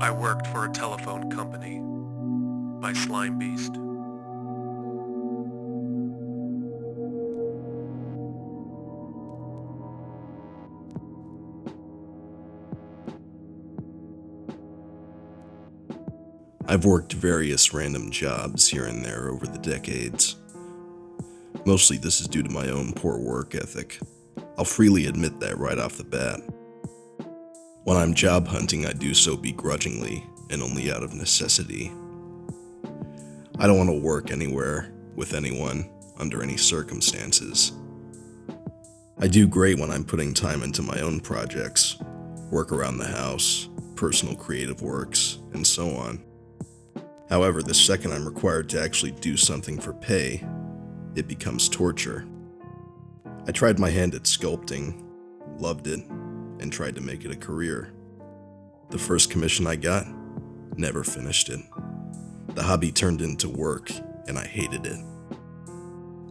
I worked for a telephone company by Slimebeast. I've worked various random jobs here and there over the decades. Mostly this is due to my own poor work ethic. I'll freely admit that right off the bat. When I'm job hunting, I do so begrudgingly and only out of necessity. I don't want to work anywhere with anyone under any circumstances. I do great when I'm putting time into my own projects, work around the house, personal creative works, and so on. However, the second I'm required to actually do something for pay, it becomes torture. I tried my hand at sculpting, loved it, and tried to make it a career. The first commission I got, never finished it. The hobby turned into work, and I hated it.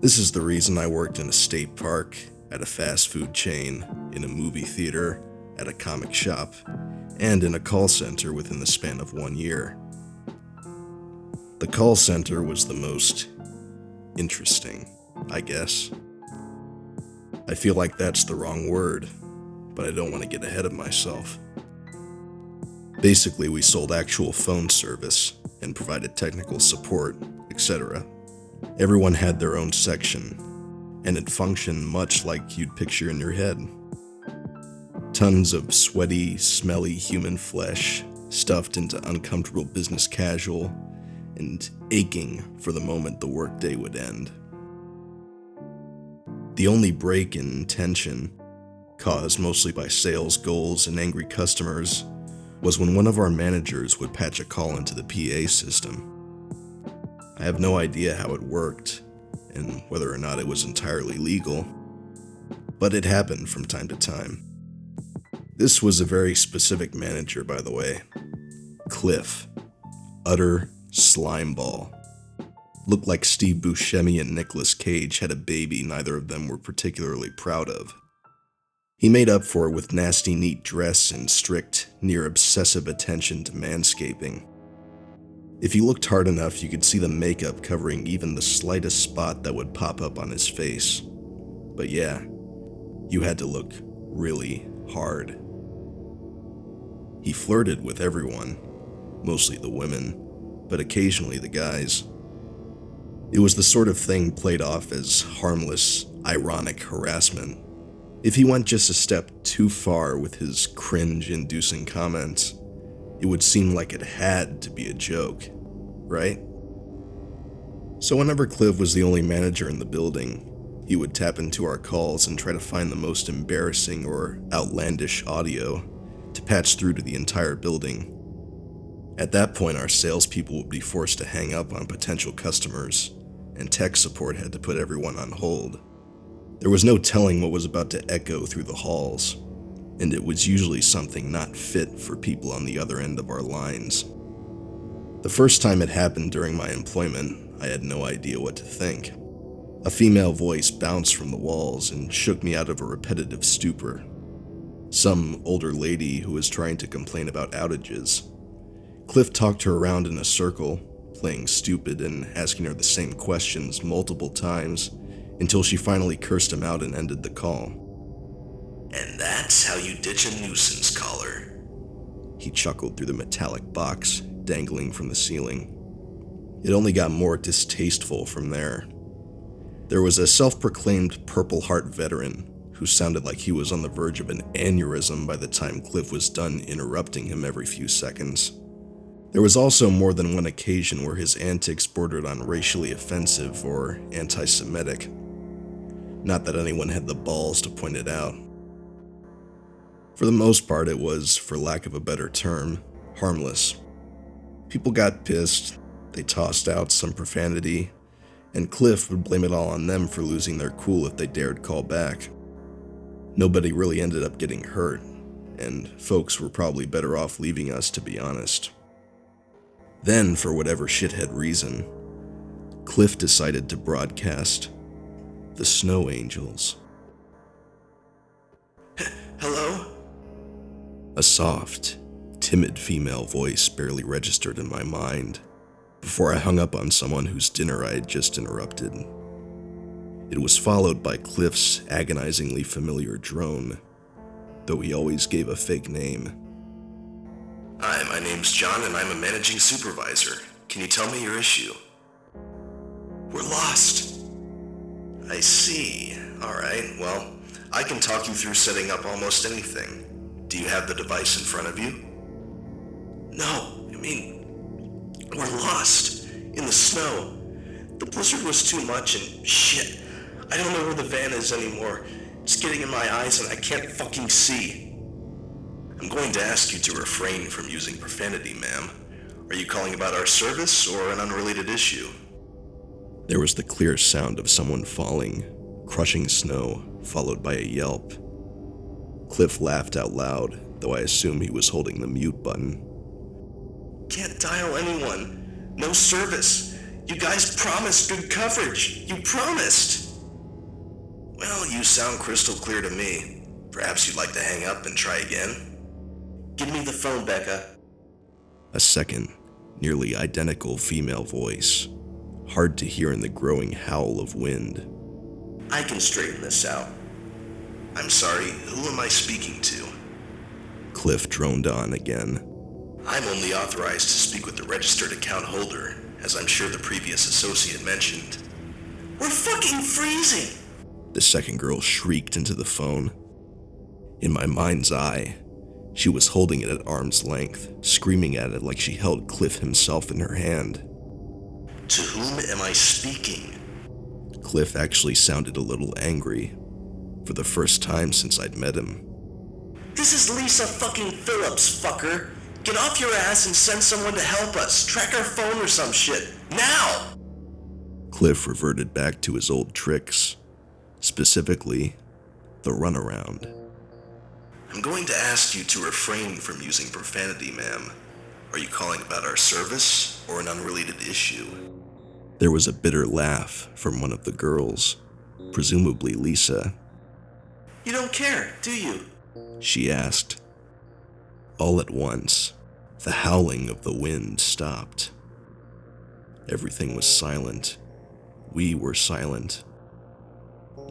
This is the reason I worked in a state park, at a fast food chain, in a movie theater, at a comic shop, and in a call center within the span of 1 year. The call center was the most interesting, I guess. I feel like that's the wrong word, but I don't want to get ahead of myself. Basically, we sold actual phone service and provided technical support, etc. Everyone had their own section, and it functioned much like you'd picture in your head. Tons of sweaty, smelly human flesh stuffed into uncomfortable business casual and aching for the moment the workday would end. The only break in tension, caused mostly by sales goals and angry customers, was when one of our managers would patch a call into the PA system. I have no idea how it worked, and whether or not it was entirely legal, but it happened from time to time. This was a very specific manager, by the way. Cliff. Utter slimeball. Looked like Steve Buscemi and Nicolas Cage had a baby neither of them were particularly proud of. He made up for it with nasty neat dress and strict, near-obsessive attention to manscaping. If you looked hard enough, you could see the makeup covering even the slightest spot that would pop up on his face. But yeah, you had to look really hard. He flirted with everyone, mostly the women, but occasionally the guys. It was the sort of thing played off as harmless, ironic harassment. If he went just a step too far with his cringe-inducing comments, it would seem like it had to be a joke, right? So whenever Cliff was the only manager in the building, he would tap into our calls and try to find the most embarrassing or outlandish audio to patch through to the entire building. At that point, our salespeople would be forced to hang up on potential customers, and tech support had to put everyone on hold. There was no telling what was about to echo through the halls, and it was usually something not fit for people on the other end of our lines. The first time it happened during my employment, I had no idea what to think. A female voice bounced from the walls and shook me out of a repetitive stupor. Some older lady who was trying to complain about outages. Cliff talked her around in a circle, playing stupid and asking her the same questions multiple times until she finally cursed him out and ended the call. "And that's how you ditch a nuisance caller," he chuckled through the metallic box dangling from the ceiling. It only got more distasteful from there. There was a self-proclaimed Purple Heart veteran who sounded like he was on the verge of an aneurysm by the time Cliff was done interrupting him every few seconds. There was also more than one occasion where his antics bordered on racially offensive or anti-Semitic. Not that anyone had the balls to point it out. For the most part, it was, for lack of a better term, harmless. People got pissed, they tossed out some profanity, and Cliff would blame it all on them for losing their cool if they dared call back. Nobody really ended up getting hurt, and folks were probably better off leaving us, to be honest. Then, for whatever shithead reason, Cliff decided to broadcast the Snow Angels. Hello? A soft, timid female voice barely registered in my mind before I hung up on someone whose dinner I had just interrupted. It was followed by Cliff's agonizingly familiar drone, though he always gave a fake name. Hi, my name's John and I'm a managing supervisor. Can you tell me your issue? We're lost. I see. Alright, well, I can talk you through setting up almost anything. Do you have the device in front of you? No, we're lost. In the snow. The blizzard was too much and shit. I don't know where the van is anymore. It's getting in my eyes and I can't fucking see. I'm going to ask you to refrain from using profanity, ma'am. Are you calling about our service or an unrelated issue? There was the clear sound of someone falling, crushing snow, followed by a yelp. Cliff laughed out loud, though I assume he was holding the mute button. Can't dial anyone. No service. You guys promised good coverage. You promised. Well, you sound crystal clear to me. Perhaps you'd like to hang up and try again? Give me the phone, Becca. A second, nearly identical female voice, hard to hear in the growing howl of wind. I can straighten this out. I'm sorry, who am I speaking to? Cliff droned on again. I'm only authorized to speak with the registered account holder, as I'm sure the previous associate mentioned. We're fucking freezing! The second girl shrieked into the phone. In my mind's eye, she was holding it at arm's length, screaming at it like she held Cliff himself in her hand. To whom am I speaking? Cliff actually sounded a little angry, for the first time since I'd met him. This is Lisa fucking Phillips, fucker. Get off your ass and send someone to help us. Track our phone or some shit. Now! Cliff reverted back to his old tricks, specifically the runaround. I'm going to ask you to refrain from using profanity, ma'am. Are you calling about our service or an unrelated issue? There was a bitter laugh from one of the girls, presumably Lisa. You don't care, do you? She asked. All at once, the howling of the wind stopped. Everything was silent. We were silent.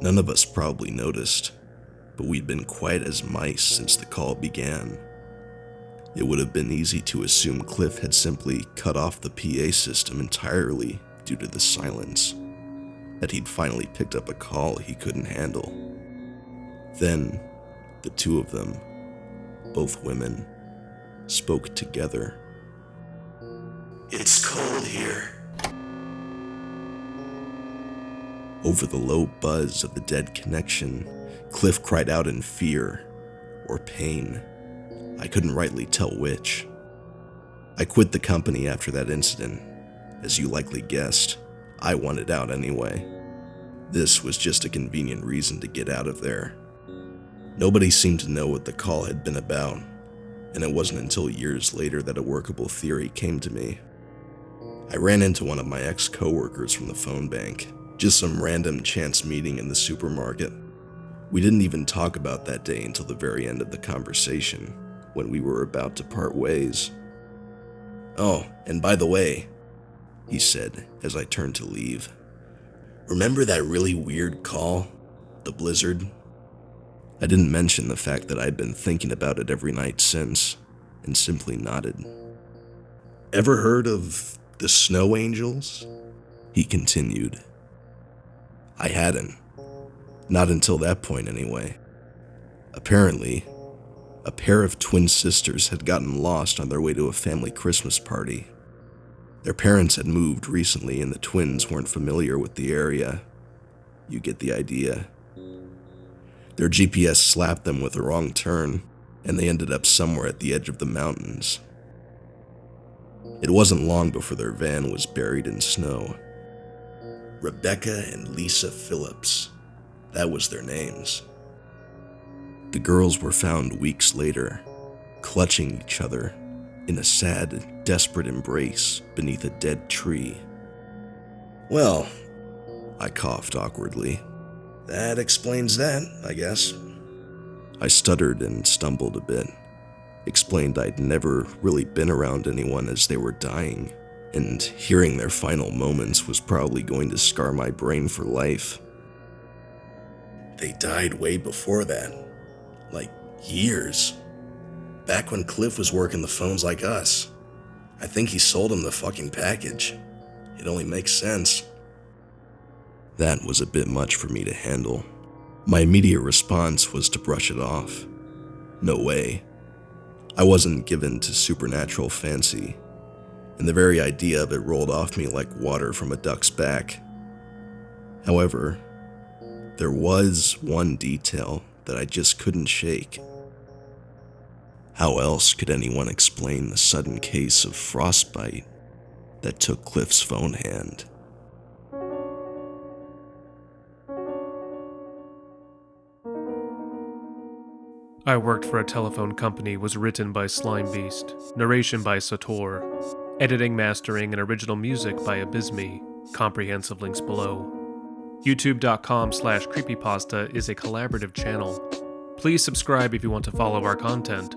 None of us probably noticed, but we'd been quiet as mice since the call began. It would have been easy to assume Cliff had simply cut off the PA system entirely due to the silence, that he'd finally picked up a call he couldn't handle. Then, the two of them, both women, spoke together. It's cold here. Over the low buzz of the dead connection, Cliff cried out in fear or pain. I couldn't rightly tell which. I quit the company after that incident. As you likely guessed, I wanted out anyway. This was just a convenient reason to get out of there. Nobody seemed to know what the call had been about, and it wasn't until years later that a workable theory came to me. I ran into one of my ex-coworkers from the phone bank, just some random chance meeting in the supermarket. We didn't even talk about that day until the very end of the conversation, when we were about to part ways. "Oh, and by the way," he said as I turned to leave, "remember that really weird call? The blizzard?" I didn't mention the fact that I'd been thinking about it every night since, and simply nodded. "Ever heard of the snow angels?" he continued. I hadn't. Not until that point, anyway. Apparently, a pair of twin sisters had gotten lost on their way to a family Christmas party. Their parents had moved recently and the twins weren't familiar with the area. You get the idea. Their GPS slapped them with a wrong turn, and they ended up somewhere at the edge of the mountains. It wasn't long before their van was buried in snow. Rebecca and Lisa Phillips. That was their names. The girls were found weeks later, clutching each other in a sad, desperate embrace beneath a dead tree. "Well," I coughed awkwardly, "that explains that, I guess." I stuttered and stumbled a bit, explained I'd never really been around anyone as they were dying, and hearing their final moments was probably going to scar my brain for life. They died way before that, like years. Back when Cliff was working the phones like us. I think he sold him the fucking package. It only makes sense. That was a bit much for me to handle. My immediate response was to brush it off. No way. I wasn't given to supernatural fancy, and the very idea of it rolled off me like water from a duck's back. However, there was one detail that I just couldn't shake. How else could anyone explain the sudden case of frostbite that took Cliff's phone hand? I Worked for a Telephone Company was written by Slimebeast, narration by Sator, editing, mastering, and original music by Abysme. Comprehensive links below. YouTube.com/Creepypasta is a collaborative channel. Please subscribe if you want to follow our content.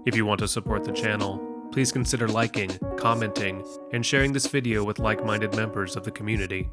If you want to support the channel, please consider liking, commenting, and sharing this video with like-minded members of the community.